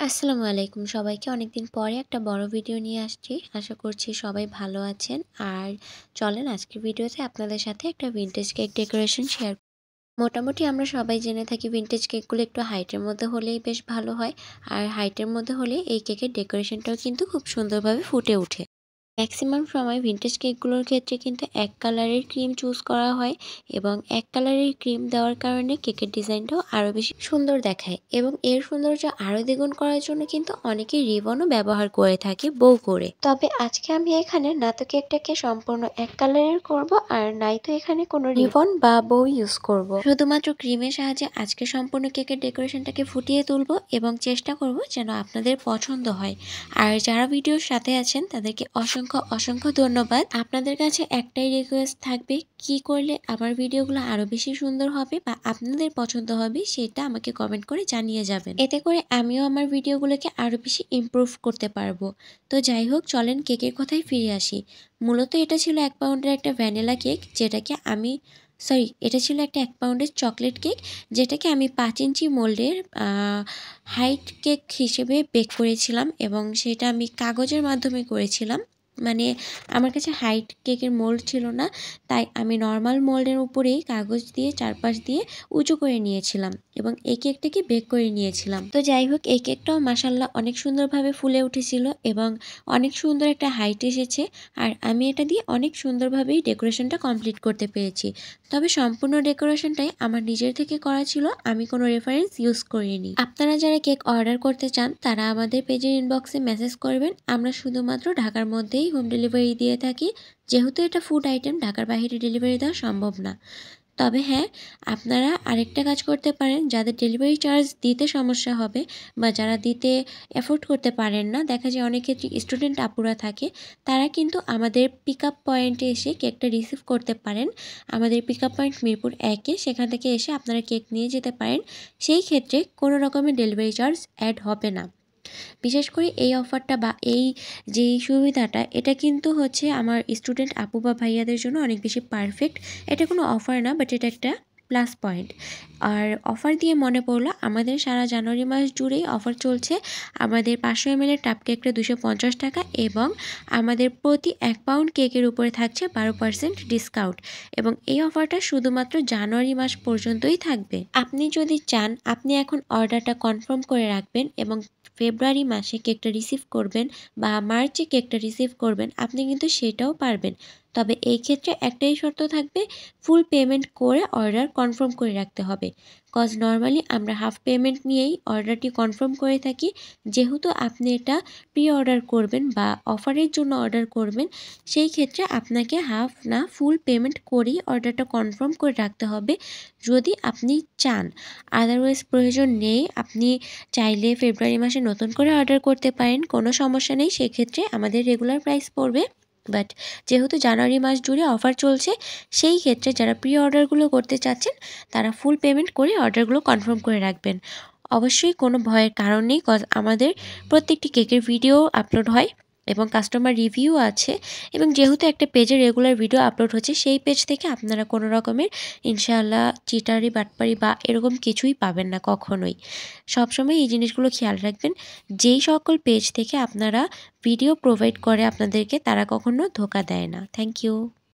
আসসালামু আলাইকুম সবাইকে। অনেকদিন পরে একটা বড় ভিডিও নিয়ে আসছি। আশা করছি সবাই ভালো আছেন। আর চলেন আজকের ভিডিওতে আপনাদের সাথে একটা ভিন্টেজ কেক ডেকোরেশন শেয়ার। মোটামুটি আমরা সবাই জেনে থাকি ভিন্টেজ কেকগুলো একটু হাইটের মধ্যে হলেই বেশ ভালো হয়। আর হাইটের মধ্যে হলে এই কেকের ডেকোরেশনটাও কিন্তু খুব সুন্দরভাবে ফুটে ওঠে। ম্যাক্সিমাম সময় ভিন্টেজ কেকগুলোর ক্ষেত্রে কিন্তু এক কালারের ক্রিম চুজ করা হয় এবং এক কালারের ক্রিম দেওয়ার কারণে কেকের ডিজাইনটাও আরও বেশি সুন্দর দেখায় এবং এর সৌন্দর্য আরও দ্বিগুণ করার জন্য কিন্তু অনেকেই রিবনও ব্যবহার করে থাকে বো করে। তবে আজকে আমি এখানে না তো কেকটাকে সম্পূর্ণ এক কালারের করব আর নাই তো এখানে কোনো রিবন বা বো ইউজ করব। শুধুমাত্র ক্রিমের সাহায্যে আজকে সম্পূর্ণ কেকের ডেকোরেশনটাকে ফুটিয়ে তুলব এবং চেষ্টা করব যেন আপনাদের পছন্দ হয়। আর যারা ভিডিওর সাথে আছেন তাদেরকে অসংখ্য ধন্যবাদ। আপনাদের কাছে একটাই রিকোয়েস্ট থাকবে, কি করলে আমার ভিডিওগুলো আরও বেশি সুন্দর হবে বা আপনাদের পছন্দ হবে সেটা আমাকে কমেন্ট করে জানিয়ে যাবেন। এতে করে আমিও আমার ভিডিওগুলোকে আরও বেশি ইমপ্রুভ করতে পারবো। তো যাই হোক, চলেন কেকের কথায় ফিরে আসি। মূলত এটা ছিল 1 পাউন্ডের একটা ভ্যানিলা কেক, এটা ছিল একটা 1 পাউন্ডের চকলেট কেক, যেটাকে আমি 5 ইঞ্চি মোল্ডের হাইট কেক হিসেবে বেক করেছিলাম এবং সেটা আমি কাগজের মাধ্যমে করেছিলাম। মানে আমার কাছে হাইট কেকের মোল্ড ছিল না, তাই আমি নর্মাল মোল্ডের উপরেই কাগজ দিয়ে চারপাশ দিয়ে উঁচু করে নিয়েছিলাম এবং এই কেকটাকে বেক করে নিয়েছিলাম। তো যাই হোক, এই কেকটাও মাশাআল্লাহ অনেক সুন্দরভাবে ফুলে উঠেছিল এবং অনেক সুন্দর একটা হাইট এসেছে। আর আমি এটা দিয়ে অনেক সুন্দরভাবেই ডেকোরেশনটা কমপ্লিট করতে পেরেছি। তবে সম্পূর্ণ ডেকোরেশনটাই আমার নিজের থেকে করা ছিল, আমি কোনো রেফারেন্স ইউজ করিনি। আপনারা যারা কেক অর্ডার করতে চান তারা আমাদের পেজের ইনবক্সে মেসেজ করবেন। আমরা শুধুমাত্র ঢাকার মধ্যেই হোম ডেলিভারি দিয়ে থাকি, যেহেতু এটা ফুড আইটেম, ঢাকার বাইরে ডেলিভারি দেওয়া সম্ভব না। তবে হ্যাঁ, আপনারা আরেকটা কাজ করতে পারেন, যাদের ডেলিভারি চার্জ দিতে সমস্যা হবে বা যারা দিতে অ্যাফোর্ড করতে পারেন না, দেখা যায় অনেক ক্ষেত্রে স্টুডেন্ট আপুরা থাকে, তারা কিন্তু আমাদের পিক আপ পয়েন্টে এসে কেকটা রিসিভ করতে পারেন। আমাদের পিক আপ পয়েন্ট মিরপুর 1-এ, সেখান থেকে এসে আপনারা কেক নিয়ে যেতে পারেন। সেই ক্ষেত্রে কোনো রকমের ডেলিভারি চার্জ অ্যাড হবে না। বিশেষ করে এই অফারটা বা এই যেই সুবিধাটা, এটা কিন্তু হচ্ছে আমার স্টুডেন্ট আপু বা ভাইয়াদের জন্য অনেক বেশি পারফেক্ট। এটা কোনো অফার না, বাট এটা একটা প্লাস পয়েন্ট। আর অফার দিয়ে মনে পড়লো, আমাদের সারা জানুয়ারি মাস জুড়েই অফার চলছে। আমাদের 500 ml এর টাপ কেকটা 250 টাকা এবং আমাদের প্রতি 1 পাউন্ড কেকের উপরে থাকছে 12% ডিসকাউন্ট এবং এই অফারটা শুধুমাত্র জানুয়ারি মাস পর্যন্তই থাকবে। আপনি যদি চান, আপনি এখন অর্ডারটা কনফার্ম করে রাখবেন এবং ফেব্রুয়ারি মাসে কেকটা রিসিভ করবেন বা মার্চে কেকটা রিসিভ করবেন, আপনি কিন্তু সেটাও পারবেন। তবে এই ক্ষেত্রে একটাই শর্ত থাকবে, ফুল পেমেন্ট করে অর্ডার কনফার্ম করে রাখতে হবে। কজ নর্মালি আমরা হাফ পেমেন্ট নিয়েই অর্ডারটি কনফার্ম করে থাকি। যেহেতু আপনি এটা প্রি অর্ডার করবেন বা অফারের জন্য অর্ডার করবেন, সেই ক্ষেত্রে আপনাকে হাফ না ফুল পেমেন্ট করেই অর্ডারটা কনফার্ম করে রাখতে হবে যদি আপনি চান। আদারওয়াইজ প্রয়োজন নেই। আপনি চাইলে ফেব্রুয়ারি মাসে নতুন করে অর্ডার করতে পারেন, কোনো সমস্যা নেই। সেক্ষেত্রে আমাদের রেগুলার প্রাইস পড়বে। বাট যেহেতু জানুয়ারি মাস জুড়ে অফার চলছে, সেই ক্ষেত্রে যারা প্রি অর্ডারগুলো করতে চাচ্ছেন তারা ফুল পেমেন্ট করে অর্ডারগুলো কনফার্ম করে রাখবেন। অবশ্যই কোনো ভয়ের কারণ নেই, কজ আমাদের প্রত্যেকটি কেকের ভিডিও আপলোড হয় এবং কাস্টমার রিভিউ আছে এবং যেহেতু একটা পেজে রেগুলার ভিডিও আপলোড হচ্ছে, সেই পেজ থেকে আপনারা কোনো রকমের ইনশাআল্লাহ চিটারি বাটপারি বা এরকম কিছুই পাবেন না কখনোই। সবসময় এই জিনিসগুলো খেয়াল রাখবেন। যেই সকল পেজ থেকে আপনারা ভিডিও প্রোভাইড করে আপনাদেরকে, তারা কখনো ধোঁকা দেয় না। Thank you.